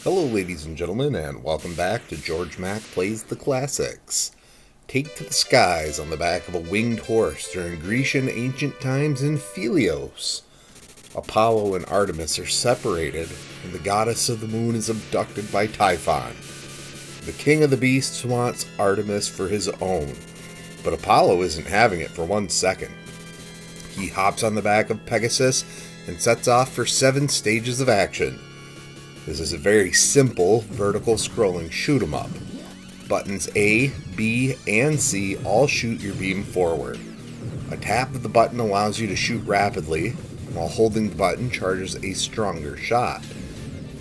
Hello ladies and gentlemen, and welcome back to Georg Mack Plays the Classics. Take to the skies on the back of a winged horse during Grecian ancient times in Phelios. Apollo and Artemis are separated, and the goddess of the moon is abducted by Typhon. The king of the beasts wants Artemis for his own, but Apollo isn't having it for 1 second. He hops on the back of Pegasus and sets off for 7 stages of action. This is a very simple vertical scrolling shoot 'em up. Buttons A, B, and C all shoot your beam forward. A tap of the button allows you to shoot rapidly, while holding the button charges a stronger shot.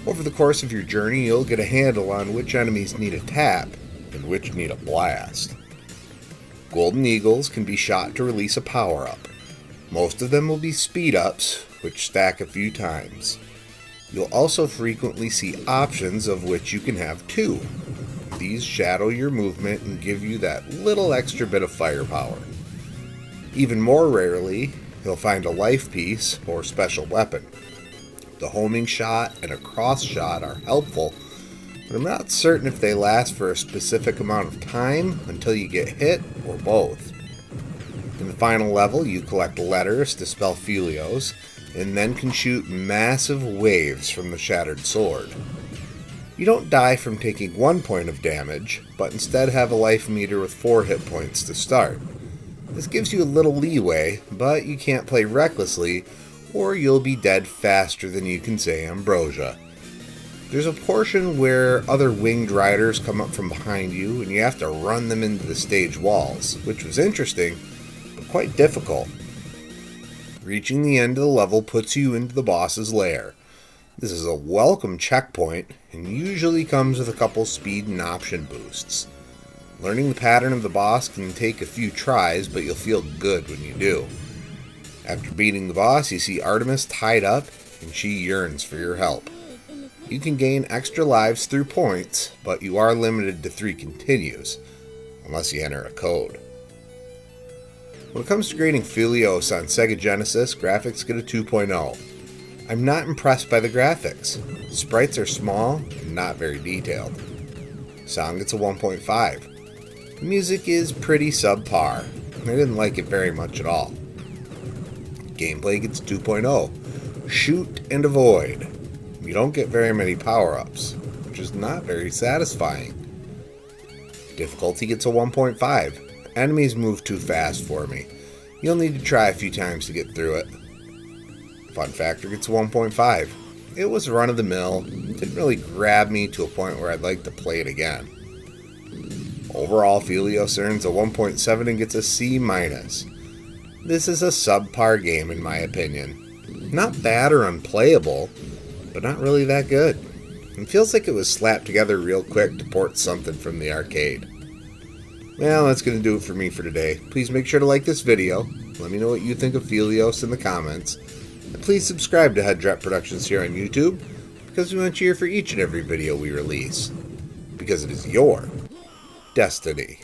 Over the course of your journey, you'll get a handle on which enemies need a tap and which need a blast. Golden eagles can be shot to release a power-up. Most of them will be speed-ups, which stack a few times. You'll also frequently see options of which you can have 2. These shadow your movement and give you that little extra bit of firepower. Even more rarely, you'll find a life piece or special weapon. The homing shot and a cross shot are helpful, but I'm not certain if they last for a specific amount of time until you get hit or both. In the final level, you collect letters to spell Phelios, and then can shoot massive waves from the shattered sword. You don't die from taking 1 point of damage, but instead have a life meter with 4 hit points to start. This gives you a little leeway, but you can't play recklessly, or you'll be dead faster than you can say ambrosia. There's a portion where other winged riders come up from behind you, and you have to run them into the stage walls, which was interesting, but quite difficult. Reaching the end of the level puts you into the boss's lair. This is a welcome checkpoint, and usually comes with a couple speed and option boosts. Learning the pattern of the boss can take a few tries, but you'll feel good when you do. After beating the boss, you see Artemis tied up, and she yearns for your help. You can gain extra lives through points, but you are limited to 3 continues, unless you enter a code. When it comes to grading Phelios on Sega Genesis, graphics get a 2.0. I'm not impressed by the graphics. Sprites are small and not very detailed. Sound gets a 1.5. The music is pretty subpar. I didn't like it very much at all. Gameplay gets 2.0. Shoot and avoid. You don't get very many power-ups, which is not very satisfying. Difficulty gets a 1.5. Enemies move too fast for me. You'll need to try a few times to get through it. Fun factor gets a 1.5. It was run-of-the-mill. It didn't really grab me to a point where I'd like to play it again. Overall, Phelios earns a 1.7 and gets a C-. This is a subpar game in my opinion. Not bad or unplayable, but not really that good. It feels like it was slapped together real quick to port something from the arcade. Well, that's going to do it for me for today. Please make sure to like this video. Let me know what you think of Phelios in the comments. And please subscribe to Headrep Productions here on YouTube, because we want you here for each and every video we release. Because it is your destiny.